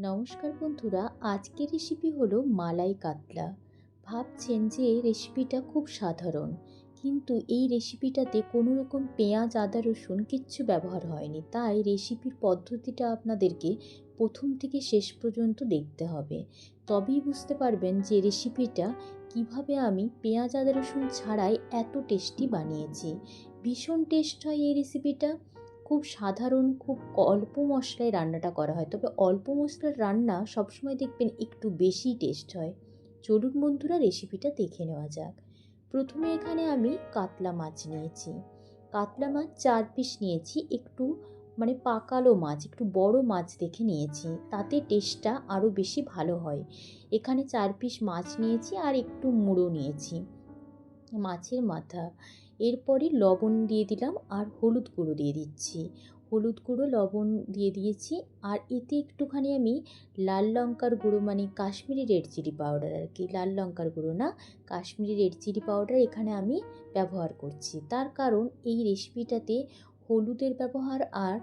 নমস্কার বন্ধুরা, আজকের রেসিপি হলো মালাই কাতলা। ভাবছেন যে রেসিপিটা খুব সাধারণ, কিন্তু এই রেসিপিটাতে কোনো রকম পেঁয়াজ আদা রসুন কিচ্ছু ব্যবহার হয়নি। তাই রেসিপির পদ্ধতিটা আপনাদেরকে প্রথম থেকে শেষ পর্যন্ত দেখতে হবে, তবেই বুঝতে পারবেন যে রেসিপিটা কিভাবে আমি পেঁয়াজ আদা রসুন ছাড়াই এত টেস্টি বানিয়েছি। ভীষণ টেস্ট হয় এই রেসিপিটা। খুব সাধারণ, খুব অল্প মশলায় রান্নাটা করা হয়, তবে অল্প মশলার রান্না সবসময় দেখবেন একটু বেশি টেস্ট হয়। চলুন বন্ধুরা, রেসিপিটা দেখে নেওয়া যাক। প্রথমে এখানে আমি কাতলা মাছ নিয়েছি। কাতলা মাছ 4 পিস নিয়েছি। একটু পাকালো মাছ, একটু বড় মাছ দেখে নিয়েছি, তাতে টেস্টটা আরও বেশি ভালো হয়। এখানে 4 পিস মাছ নিয়েছি আর একটু মুড়ো নিয়েছি, মাছের মাথা। এরপরে লবণ দিয়ে দিলাম আর হলুদ গুঁড়ো দিয়ে দিচ্ছি। হলুদ গুঁড়ো লবণ দিয়ে দিয়েছি। আর এতে একটুখানি আমি লাল লঙ্কার গুঁড়ো, কাশ্মীরি রেড চিলি পাউডার আর কি, লাল লঙ্কার গুঁড়ো না, কাশ্মীরি রেড চিলি পাউডার এখানে আমি ব্যবহার করছি। তার কারণ এই রেসিপিটাতে হলুদের ব্যবহার আর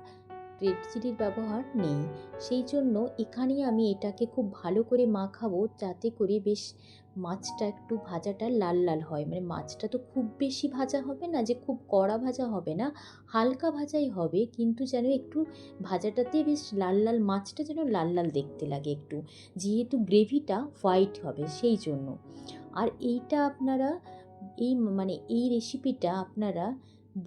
রেড চিলির ব্যবহার নেই। সেই জন্য এখানেই আমি এটাকে খুব ভালো করে মাখাবো, যাতে করে বেশ মাছটা একটু ভাজাটা লাল লাল হয়। মাছটা তো খুব বেশি ভাজা হবে না, যে খুব কড়া ভাজা হবে না, হালকা ভাজাই হবে, কিন্তু যেন একটু ভাজাটাতে বেশ লাল লাল, মাছটা যেন লাল লাল দেখতে লাগে একটু, যেহেতু গ্রেভিটা হোয়াইট হবে সেই জন্য। আর এইটা আপনারা এই রেসিপিটা আপনারা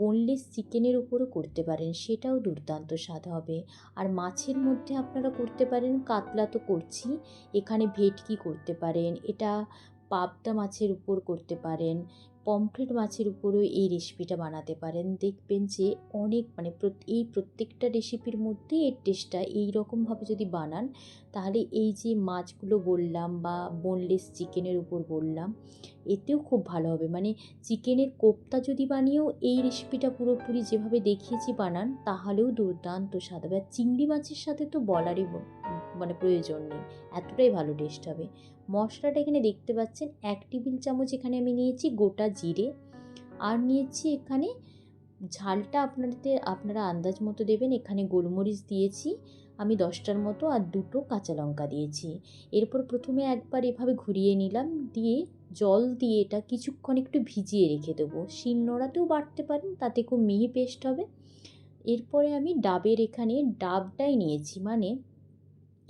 বোনলেস চিকেনের উপরও করতে পারেন, সেটাও দুর্দান্ত স্বাদ হবে। আর মাছের মধ্যে আপনারা করতে পারেন, কাতলা তো করছি, এখানে ভেটকি করতে পারেন, এটা পাবদা মাছের উপর করতে পারেন, পমফ্রেট মাছের উপরেও এই রেসিপিটা বানাতে পারেন। দেখবেন যে অনেক এই প্রত্যেকটা রেসিপির মধ্যে এর টেস্টটা এই রকমভাবে যদি বানান, তাহলে এই যে মাছগুলো বললাম বা বোনলেস চিকেনের উপর বললাম, এতেও খুব ভালো হবে। চিকেনের কোপ্তা যদি বানিয়েও এই রেসিপিটা পুরোপুরি যেভাবে দেখিয়েছি বানান, তাহলেও দুর্দান্ত স্বাদ হবে। আর চিংড়ি মাছের সাথে তো বলারই প্রয়োজন নেই, এতটাই ভালো টেস্ট হবে। মশলাটা এখানে দেখতে পাচ্ছেন, 1 টেবিল চামচ এখানে আমি নিয়েছি গোটা জিরে, আর নিয়েছি এখানে ঝালটা আপনারা আন্দাজ মতো দেবেন। এখানে গোলমরিচ দিয়েছি আমি 10টার মতো, আর 2টো কাঁচা লঙ্কা দিয়েছি। এরপর প্রথমে একবার এভাবে ঘুরিয়ে নিলাম, দিয়ে জল দিয়ে এটা কিছুক্ষণ একটু ভিজিয়ে রেখে দেবো। শিলনোড়াতেও বাটতে পারেন, তাতে খুব মিহি পেস্ট হবে। এরপরে আমি এখানে ডাবটাই নিয়েছি,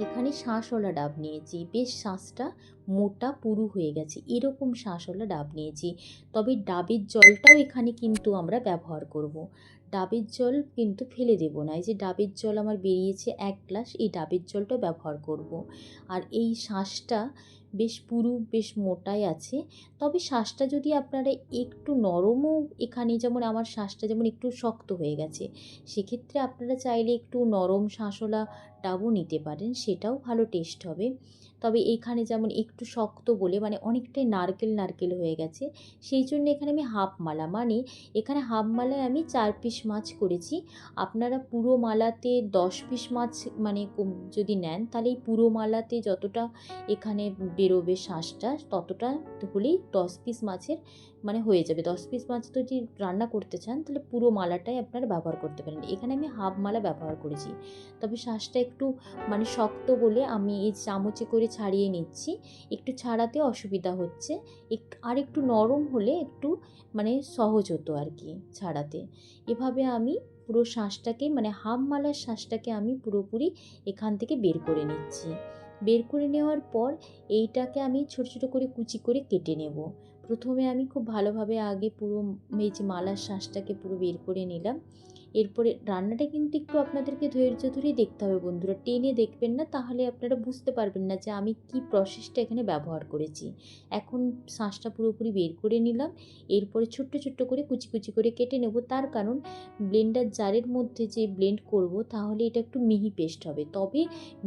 এখানে শাঁসওয়ালা ডাব নিয়েছি, বেশ শাঁসটা মোটা পুরু হয়ে গেছে এরকম শাঁসওয়ালা ডাব নিয়েছি। তবে ডাবের জলটাও এখানে কিন্তু আমরা ব্যবহার করব। ডাবের জল কিন্তু ফেলে দেব না। এই যে ডাবের জল আমার বেরিয়েছে 1 গ্লাস, এই ডাবের জলটাও ব্যবহার করব। আর এই শাঁসটা বেশ পুরু, বেশ মোটাই আছে। তবে শাঁসটা যদি আপনারা একটু নরমও, এখানে যেমন আমার শাঁসটা যেমন একটু শক্ত হয়ে গেছে, সেক্ষেত্রে আপনারা চাইলে একটু নরম শাঁসওয়ালা ডাবও নিতে পারেন, সেটাও ভালো টেস্ট হবে। তবে এখানে যেমন একটু শক্ত বলে অনেকটাই নারকেল নারকেল হয়ে গেছে, সেই জন্য এখানে আমি হাফ মালা, এখানে হাফ মালায় আমি 4 পিস মাছ করেছি। আপনারা পুরো মালাতে 10 পিস মাছ যদি নেন, তাহলে এই পুরো মালাতে যতটা এখানে বেরোবে শাঁসটা, ততটা হলেই 10 পিস মাছের হয়ে যাবে। 10 পিস মাছ তো যদি রান্না করতে চান, তাহলে পুরো মালাটাই আপনারা ব্যবহার করতে পারেন। এখানে আমি হাফ মালা ব্যবহার করেছি। তবে শাঁসটা একটু শক্ত বলে আমি এই চামচে করে ছাড়িয়ে নিচ্ছি, একটু ছাড়াতে অসুবিধা হচ্ছে। আর একটু নরম হলে একটু সহজ হতো আর কি ছাড়াতে। এভাবে আমি পুরো শাঁসটাকে হাফ মালার শাঁসটাকে আমি পুরোপুরি এখান থেকে বের করে নিচ্ছি। বের করে নেওয়ার পর এইটাকে আমি ছোট ছোট করে কুচি করে কেটে নেব। প্রথমে আমি খুব ভালোভাবে আগে পুরো এই যে মালার শাঁসটাকে পুরো বের করে নিলাম। এরপরে রান্নাটা কিন্তু একটু আপনাদেরকে ধৈর্য ধরেই দেখতে হবে বন্ধুরা, টেনে দেখবেন না, তাহলে আপনারা বুঝতে পারবেন না যে আমি কি প্রসেসটা এখানে ব্যবহার করেছি। এখন শাঁসটা পুরোপুরি বের করে নিলাম। এরপরে ছোট্ট ছোট্ট করে কুচি কুচি করে কেটে নেব, তার কারণ ব্লেন্ডার জারের মধ্যে যে ব্লেন্ড করব, তাহলে এটা একটু মিহি পেস্ট হবে। তবে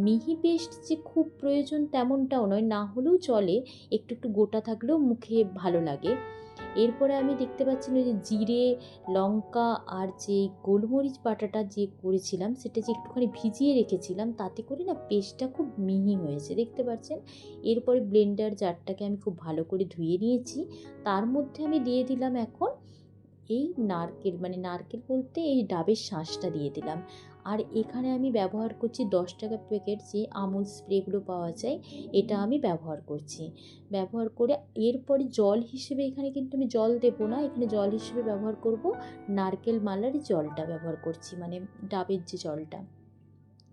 মিহি পেস্ট যে খুব প্রয়োজন তেমনটাও নয়, না হলেও চলে, একটু একটু গোটা থাকলেও মুখে ভালো লাগে। এরপরে আমি দেখতে পাচ্ছি ওই যে জিরে, লঙ্কা আর যে গোলমরিচ বাটাটা যে করেছিলাম, সেটা যে একটুখানি ভিজিয়ে রেখেছিলাম, তাতে করে না পেস্টটা খুব মিহি হয়েছে, দেখতে পাচ্ছেন। এরপরে ব্লেন্ডার জারটাকে আমি খুব ভালো করে ধুয়ে নিয়েছি। তার মধ্যে আমি দিয়ে দিলাম এখন এই নারকেল বলতে এই ডাবের শাঁসটা দিয়ে দিলাম। আর এখানে আমি ব্যবহার করছি 10 টাকা প্যাকেট যে আমুল স্প্রেগুলো পাওয়া যায়, এটা আমি ব্যবহার করছি। ব্যবহার করে এরপরে জল হিসেবে এখানে কিন্তু আমি জল দেবো না, এখানে জল হিসেবে ব্যবহার করব নারকেল মালার জলটা ব্যবহার করছি, মানে ডাবের যে জলটা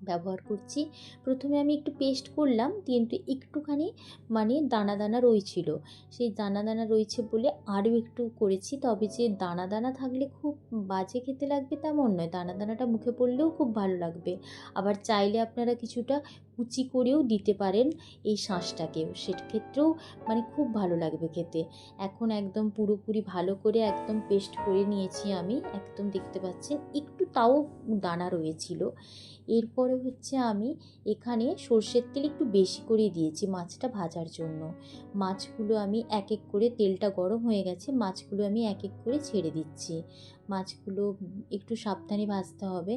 ব্যবহার করছি। প্রথমে আমি একটু পেস্ট করলাম, কিন্তু একটুখানি মানে দানা দানা রয়েছিল, সেই দানা দানা রয়েছে বলে আরও একটু করেছি। তবে যে দানা দানা থাকলে খুব বাজে খেতে লাগবে তেমন নয়, দানা দানাটা মুখে পড়লেও খুব ভালো লাগবে। আবার চাইলে আপনারা কিছুটা কুচি করেও দিতে পারেন এই শাঁসটাকেও, সেক্ষেত্রেও মানে খুব ভালো লাগবে খেতে। এখন একদম পুরোপুরি ভালো করে একদম পেস্ট করে নিয়েছি আমি, একদম দেখতে পাচ্ছেন একটু তাও দানা রয়েছিল। এরপরে হচ্ছে আমি এখানে সর্ষের তেল একটু বেশি করে দিয়েছি মাছটা ভাজার জন্য। মাছগুলো আমি এক এক করে, তেলটা গরম হয়ে গেছে, মাছগুলো আমি এক এক করে ছেড়ে দিচ্ছি। মাছগুলো একটু সাবধানে ভাজতে হবে।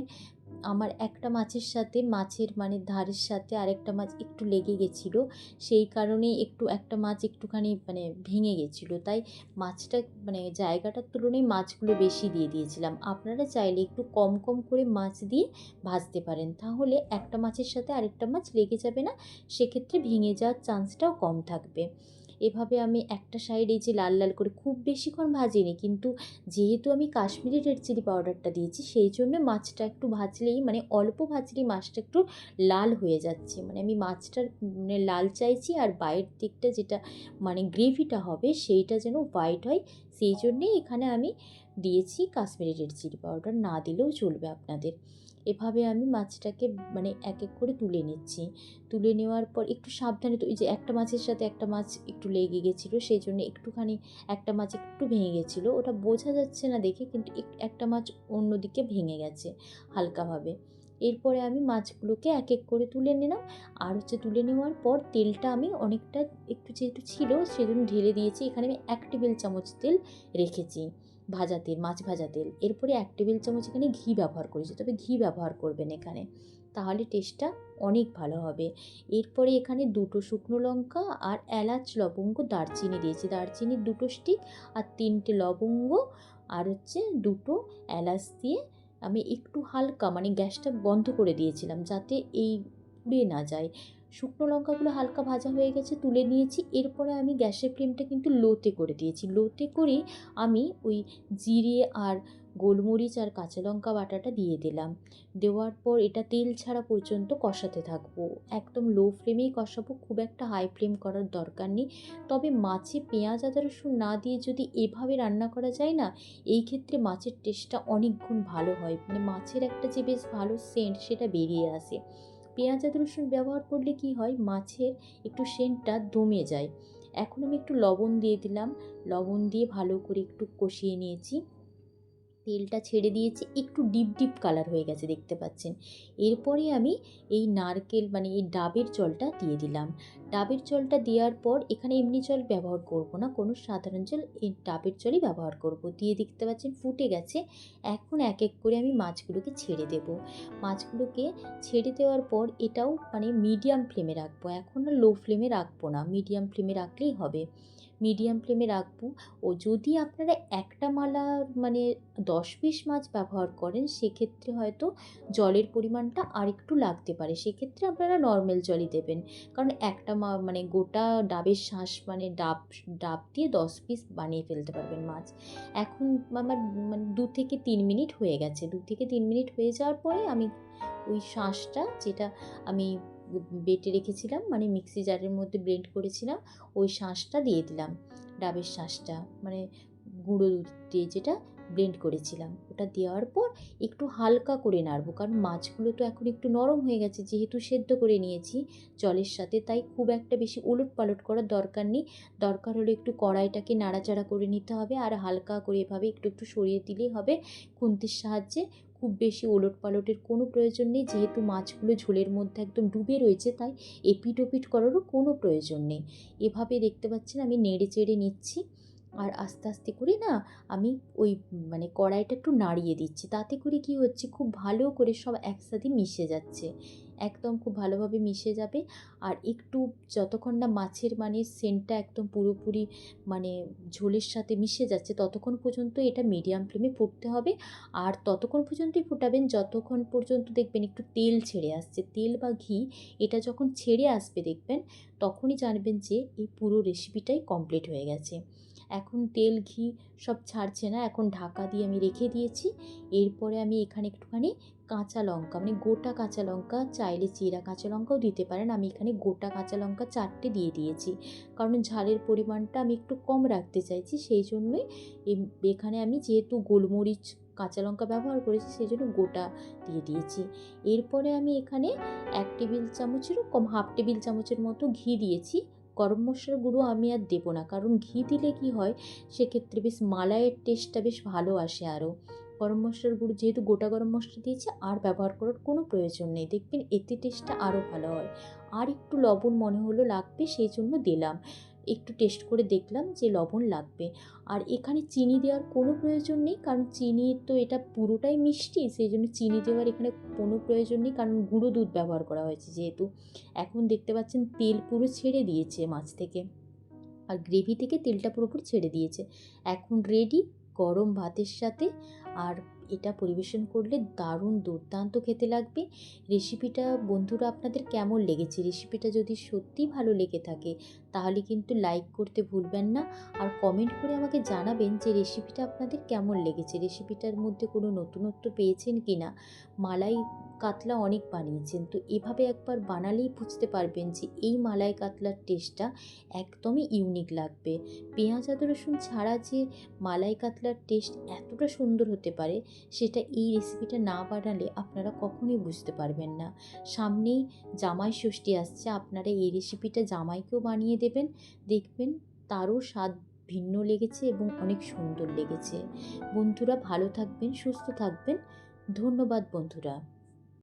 আমার একটা মাছের সাথে মাছের মানে ধারের সাথে আরেকটা মাছ একটু লেগে গেছিলো, সেই কারণেই একটা মাছ একটুখানি মানে ভেঙে গেছিলো, তাই মাছটা মানে জায়গাটার তুলনায় মাছগুলো বেশি দিয়ে দিয়েছিলাম। আপনারা চাইলে একটু কম কম করে মাছ দিয়ে ভাজতে পারেন, তাহলে একটা মাছের সাথে আরেকটা মাছ লেগে যাবে না, সেক্ষেত্রে ভেঙে যাওয়ার চান্সটাও কম থাকবে। এভাবে আমি একটা সাইড এই যে লাল লাল করে খুব বেশিক্ষণ ভাজিনি, কিন্তু যেহেতু আমি কাশ্মীরি রেড চিলি পাউডারটা দিয়েছি সেই জন্য মাছটা একটু ভাজলেই মানে অল্প ভাজলেই মাছটা একটু লাল হয়ে যাচ্ছে, মানে আমি মাছটার মানে লাল চাইছি, আর বাইরের দিকটা যেটা মানে গ্রেভিটা হবে সেইটা যেন হোয়াইট হয়, সেই জন্যেই এখানে আমি দিয়েছি কাশ্মীরি রেড চিলি পাউডার, না দিলেও চলবে আপনাদের। এভাবে আমি মাছটাকে মানে এক এক করে তুলে নিচ্ছি। তুলে নেওয়ার পর একটু সাবধানে, তো এই যে একটা মাছের সাথে একটা মাছ একটু লেগে গেছিলো, সেই জন্য একটুখানি একটা মাছ একটু ভেঙে গেছিলো, ওটা বোঝা যাচ্ছে না দেখে, কিন্তু একটা মাছ অন্যদিকে ভেঙে গেছে হালকাভাবে। এরপরে আমি মাছগুলোকে এক এক করে তুলে নিলাম। আর হচ্ছে তুলে নেওয়ার পর তেলটা আমি অনেকটা একটু যেহেতু ছিল সেজন্য ঢেলে দিয়েছি। এখানে আমি 1 টেবিল চামচ তেল রেখেছি, ভাজা তেল, মাছ ভাজা তেল। এরপরে 1 টেবিল চামচ এখানে ঘি ব্যবহার করেছি, তবে ঘি ব্যবহার করবেন এখানে, তাহলে টেস্টটা অনেক ভালো হবে। এরপরে এখানে 2টো শুকনো লঙ্কা আর এলাচ, লবঙ্গ, দারচিনি দিয়েছি, দারচিনির 2টো স্টিক আর 3টে লবঙ্গ আর হচ্ছে 2টো এলাচ দিয়ে আমি একটু হালকা মানে গ্যাসটা বন্ধ করে দিয়েছিলাম যাতে এই পুড়ে না যায়। শুকনো লঙ্কাগুলো হালকা ভাজা হয়ে গেছে, তুলে নিয়েছি। এরপরে আমি গ্যাসের ফ্লেমটা কিন্তু লোতে করে দিয়েছি, লোতে করে আমি ওই জিরে আর গোলমরিচ আর কাঁচা লঙ্কা বাটাটা দিয়ে দিলাম। দেওয়ার পর এটা তেল ছাড়া পর্যন্ত কষাতে থাকবো, একদম লো ফ্লেমেই কষাবো, খুব একটা হাই ফ্লেম করার দরকার নেই। তবে মাছে পেঁয়াজ আদা রসুন না দিয়ে যদি এভাবে রান্না করা যায় না, এই ক্ষেত্রে মাছের টেস্টটা অনেক গুণ ভালো হয়, মানে মাছের একটা যে বেশ ভালো সেন্ট সেটা বেরিয়ে আসে। পেঁয়াজ আদা রসুন ব্যবহার করলে কি হয়, মাছের একটু সেন্টটা দমে যায়। এখন আমি একটু লবণ দিয়ে দিলাম, লবণ দিয়ে ভালো করে একটু কষিয়ে নিয়েছি। তেলটা ছেড়ে দিয়েছি, একটু ডিপ ডিপ কালার হয়ে গেছে দেখতে পাচ্ছেন। এরপরে আমি এই নারকেল মানে এই ডাবের জলটা দিয়ে দিলাম। ডাবের জলটা দেওয়ার পর এখানে এমনি জল ব্যবহার করব না, কোনো সাধারণ জল, এই ডাবের জলই ব্যবহার করব। দিয়ে দেখতে পাচ্ছেন ফুটে গেছে। এখন এক এক করে আমি মাছগুলোকে ছেড়ে দেব। মাছগুলোকে ছেড়ে দেওয়ার পর এটাও মানে মিডিয়াম ফ্লেমে রাখবো, এখন আর লো ফ্লেমে রাখবো না, মিডিয়াম ফ্লেমে রাখলেই হবে। মিডিয়াম ফ্লেমে রাখবো। ও যদি আপনারা একটা মালা মানে 10 পিস মাছ ব্যবহার করেন, সেক্ষেত্রে হয়তো জলের পরিমাণটা আরেকটু লাগতে পারে, সেক্ষেত্রে আপনারা নর্মাল জলই দেবেন। কারণ একটা মানে গোটা ডাবের শাঁস মানে ডাব ডাব দিয়ে 10 পিস বানিয়ে ফেলতে পারবেন মাছ। এখন আমার মানে 2 থেকে 3 মিনিট হয়ে গেছে, 2 থেকে 3 মিনিট হয়ে যাওয়ার পরে আমি ওই শাঁসটা যেটা আমি বেটে রেখেছিলাম মানে মিক্সি জারের মধ্যে ব্লেন্ড করেছিলাম, ওই শাঁসটা দিয়ে দিলাম। ডাবের শাঁসটা মানে গুঁড়ো দুধ দিয়ে যেটা ব্লেন্ড করেছিলাম, ওটা দেওয়ার পর একটু হালকা করে নাড়বো, কারণ মাছগুলো তো এখন একটু নরম হয়ে গেছে যেহেতু সেদ্ধ করে নিয়েছি জলের সাথে, তাই খুব একটা বেশি ওলট পালট করার দরকার নেই। দরকার হলে একটু কড়াইটাকে নাড়াচাড়া করে নিতে হবে, আর হালকা করে এভাবে একটু একটু সরিয়ে দিলেই হবে খুন্তির সাহায্যে। খুব বেশি ওলট পালটের কোনো প্রয়োজন নেই, যেহেতু মাছগুলো ঝোলের মধ্যে একদম ডুবে রয়েছে, তাই এপিট ওপিট করারও কোনো প্রয়োজন নেই। এভাবে দেখতে পাচ্ছেন আমি নেড়ে চেড়ে নিচ্ছি। আর আস্তে আস্তে করে না আমি ওই মানে কড়াইটা একটু নাড়িয়ে দিচ্ছি। তাতে করে কী হচ্ছে, খুব ভালো করে সব একসাথে মিশে যাচ্ছে। একদম খুব ভালোভাবে মিশে যাবে। আর একটু যতক্ষণ না মাছের মানে সেন্টটা একদম পুরোপুরি মানে ঝোলের সাথে মিশে যাচ্ছে, ততক্ষণ পর্যন্ত এটা মিডিয়াম ফ্লেমে ফুটতে হবে। আর ততক্ষণ পর্যন্তই ফুটাবেন যতক্ষণ পর্যন্ত দেখবেন একটু তেল ছেড়ে আসছে। তেল বা ঘি এটা যখন ছেড়ে আসবে দেখবেন, তখনই জানবেন যে এই পুরো রেসিপিটাই কমপ্লিট হয়ে গেছে। এখন তেল ঘি সব ছাড়ছে না, এখন ঢাকা দিয়ে আমি রেখে দিয়েছি। এরপরে আমি এখানে একটুখানি কাঁচা লঙ্কা মানে গোটা কাঁচা লঙ্কা, চাইলে চিরা কাঁচা লঙ্কাও দিতে পারেন, আমি এখানে গোটা কাঁচা লঙ্কা 4টে দিয়ে দিয়েছি। কারণ ঝালের পরিমাণটা আমি একটু কম রাখতে চাইছি, সেই জন্যই এখানে আমি যেহেতু গোলমরিচ কাঁচা লঙ্কা ব্যবহার করেছি সেই জন্য গোটা দিয়ে দিয়েছি। এরপরে আমি এখানে 1 টেবিল চামচেরও কম, হাফ টেবিল চামচের মতো ঘি দিয়েছি। গরম মশলার গুঁড়ো আমি আর দেবো না, কারণ ঘি দিলে কি হয়, সেক্ষেত্রে বেশ মালাইয়ের টেস্টটা বেশ ভালো আসে আরও। গরম মশলার গুঁড়ো যেহেতু গোটা গরম মশলা দিয়েছি, আর ব্যবহার করার কোনো প্রয়োজন নেই, দেখবেন এতে টেস্টটা আরও ভালো হয়। আর একটু লবণ মনে হলো লাগবে, সেই জন্য দিলাম। একটু টেস্ট করে দেখলাম যে লবণ লাগবে। আর এখানে চিনি দেওয়ার কোনো প্রয়োজন নেই, কারণ চিনি তো এটা পুরোটাই মিষ্টি, সেই জন্য চিনি দেওয়ার এখানে কোনো প্রয়োজন নেই, কারণ গুঁড়ো দুধ ব্যবহার করা হয়েছে যেহেতু। এখন দেখতে পাচ্ছেন তেল পুরো ছেড়ে দিয়েছে মাছ থেকে, আর গ্রেভি থেকে তেলটা পুরোপুরি ছেড়ে দিয়েছে। এখন রেডি গরম ভাতের সাথে। আর এটা পরিবেশন করলে দারুণ দুর্দান্ত খেতে লাগবে। রেসিপিটা বন্ধুরা আপনাদের কেমন লেগেছে? রেসিপিটা যদি সত্যিই ভালো লেগে থাকে তাহলে কিন্তু লাইক করতে ভুলবেন না। আর কমেন্ট করে আমাকে জানাবেন যে রেসিপিটা আপনাদের কেমন লেগেছে, রেসিপিটার মধ্যে কোনো নতুনত্ব পেয়েছেন কি না। মালাই কাতলা অনেক বানিয়েছেন, তো এভাবে একবার বানালেই বুঝতে পারবেন যে এই মালাই কাতলার টেস্টটা একদমই ইউনিক লাগবে। পেঁয়াজ আদা রসুন ছাড়া যে মালাই কাতলার টেস্ট এতটা সুন্দর হতে পারে, সেটা এই রেসিপিটা না বানালে আপনারা কখনোই বুঝতে পারবেন না। সামনেই জামাই ষষ্ঠী আসছে, আপনারা এই রেসিপিটা জামাইকেও বানিয়ে দেবেন, দেখবেন তারও স্বাদ ভিন্ন লেগেছে এবং অনেক সুন্দর লেগেছে। বন্ধুরা ভালো থাকবেন, সুস্থ থাকবেন। ধন্যবাদ বন্ধুরা।